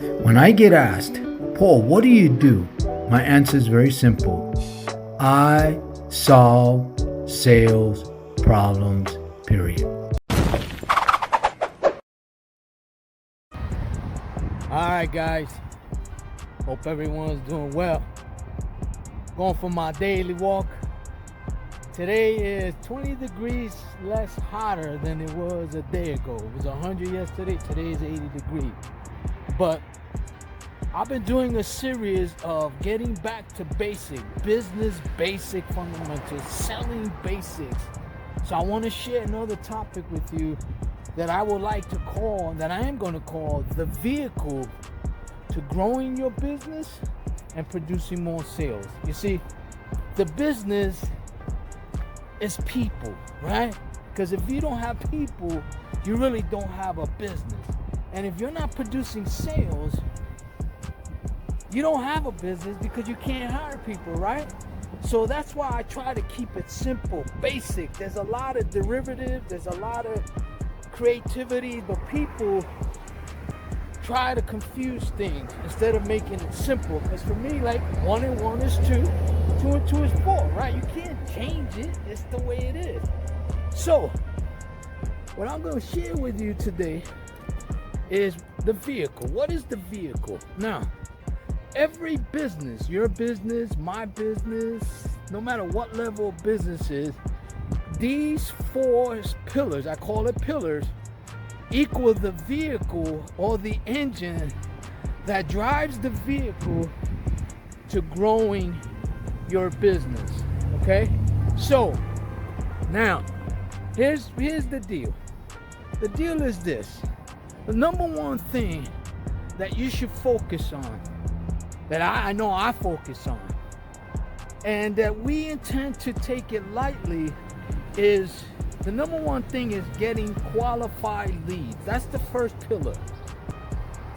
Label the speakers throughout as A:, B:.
A: When I get asked, Paul, what do you do? My answer is very simple. I solve sales problems, period.
B: Alright guys, hope everyone's doing well. Going for my daily walk. Today is 20 degrees less hotter than it was a day ago. It was 100 yesterday, today is 80 degrees. But I've been doing a series of getting back to basic, business basic fundamentals, selling basics. So I want to share another topic with you that I would like to call, that I am going to call the vehicle to growing your business and producing more sales. You see, the business is people, right? Because if you don't have people, you really don't have a business. And if you're not producing sales, you don't have a business because you can't hire people, right? So that's why I try to keep it simple, basic. There's a lot of derivatives, there's a lot of creativity, but people try to confuse things instead of making it simple. Because for me, like 1 and 1 is 2, 2 and 2 is 4, right? You can't change it, it's the way it is. So what I'm going to share with you today is the vehicle. What is the vehicle? Now, every business, your business, my business, no matter what level of business is, these 4 pillars, I call it pillars, equal the vehicle or the engine that drives the vehicle to growing your business. Okay? So, now, here's the deal. The deal is this. The number one thing that you should focus on, that I know I focus on, and that we intend to take it lightly, is the number one thing is getting qualified leads. That's the first pillar.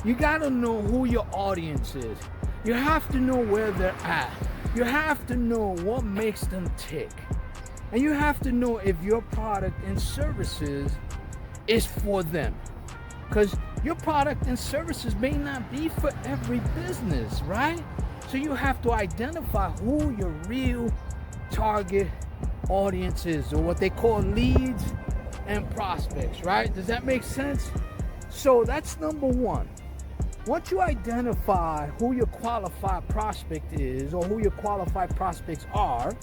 B: You got to know who your audience is. You have to know where they're at. You have to know what makes them tick. And you have to know if your product and services is for them. Because your product and services may not be for every business, right? So you have to identify who your real target audience is, or what they call leads and prospects, right? Does that make sense? So that's number one. Once you identify who your qualified prospect is, or who your qualified prospects are,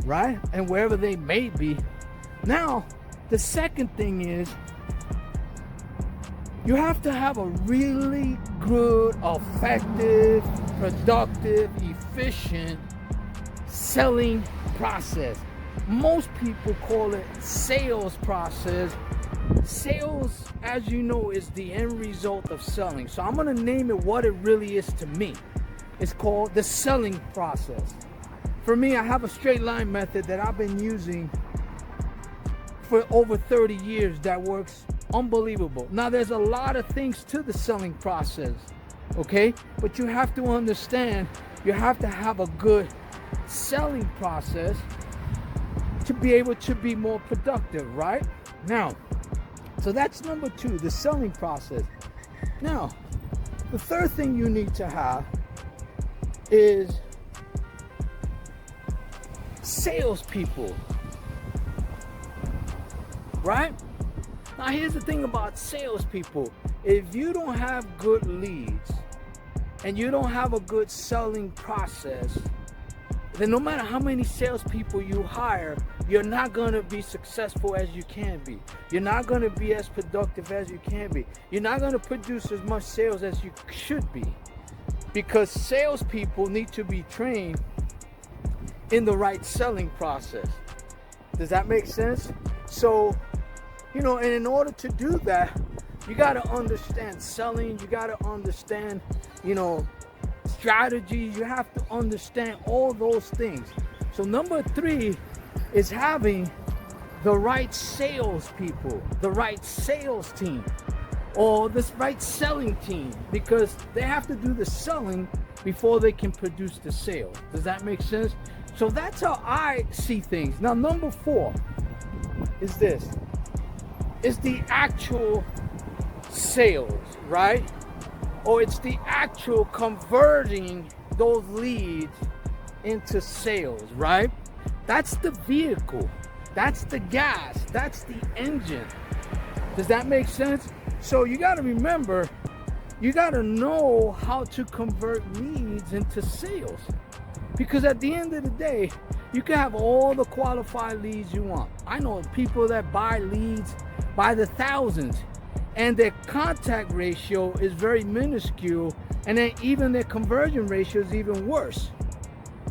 B: right? And wherever they may be. Now, the second thing is you have to have a really good, effective, productive, efficient selling process. Most people call it sales process. Sales, as you know, is the end result of selling. So I'm going to name it what it really is to me. It's called the selling process. For me, I have a straight line method that I've been using for over 30 years that works unbelievable. Now, there's a lot of things to the selling process, okay? But you have to understand, you have to have a good selling process to be able to be more productive, right? Now, so that's number 2, the selling process. Now, the third thing you need to have is salespeople, right? Now, here's the thing about salespeople. If you don't have good leads and you don't have a good selling process, then no matter how many salespeople you hire, you're not going to be successful as you can be. You're not going to be as productive as you can be. You're not going to produce as much sales as you should be, because salespeople need to be trained in the right selling process. Does that make sense? So, you know, and in order to do that, you got to understand selling. You got to understand, you know, strategies. You have to understand all those things. So number 3 is having the right salespeople, the right sales team, or the right selling team, because they have to do the selling before they can produce the sale. Does that make sense? So that's how I see things. Now, number 4 is this. It's the actual sales, right? or it's the actual converting those leads into sales, right? That's the vehicle. That's the gas. That's the engine. Does that make sense? So you got to remember, you got to know how to convert leads into sales. Because at the end of the day, you can have all the qualified leads you want. I know people that buy leads by the thousands, and their contact ratio is very minuscule, and then even their conversion ratio is even worse.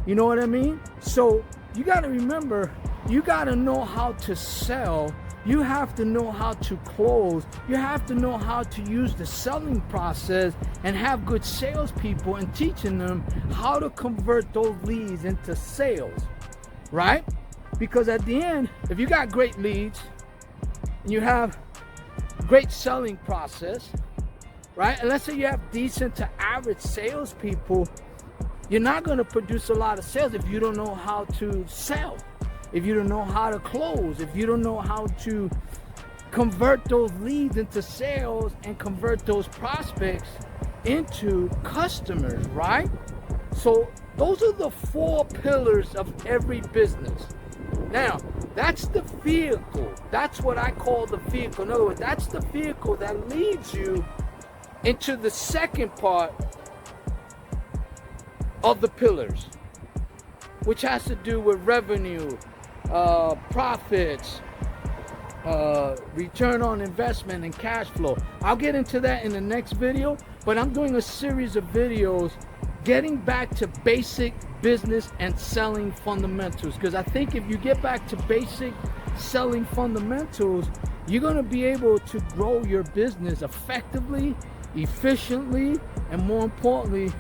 B: You know what I mean? So you got to remember, you got to know how to sell. You have to know how to close. You have to know how to use the selling process and have good salespeople and teaching them how to convert those leads into sales, right? Because at the end, if you got great leads and you have great selling process, right? And let's say you have decent to average salespeople, you're not going to produce a lot of sales if you don't know how to sell. If you don't know how to close, if you don't know how to convert those leads into sales and convert those prospects into customers, right? So those are the 4 pillars of every business. Now, that's the vehicle. That's what I call the vehicle. In other words, that's the vehicle that leads you into the second part of the pillars, which has to do with revenue, profits, return on investment, and cash flow. I'll get into that in the next video, but I'm doing a series of videos getting back to basic business and selling fundamentals, because I think if you get back to basic selling fundamentals, you're going to be able to grow your business effectively, efficiently, and more importantly,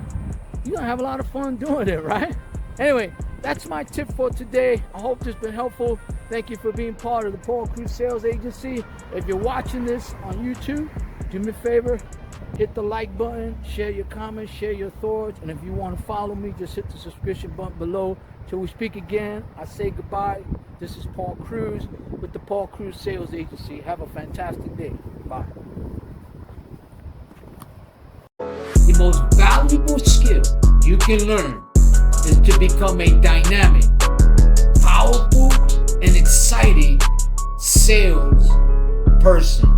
B: you're going to have a lot of fun doing it, right? Anyway, that's my tip for today. I hope this has been helpful. Thank you for being part of the Paul Cruz Sales Agency. If you're watching this on YouTube, do me a favor, hit the like button, share your comments, share your thoughts, and if you want to follow me, just hit the subscription button below. Till we speak again, I say goodbye. This is Paul Cruz with the Paul Cruz Sales Agency. Have a fantastic day. Bye. The most valuable skill you can learn is to become a dynamic, powerful, and exciting sales person.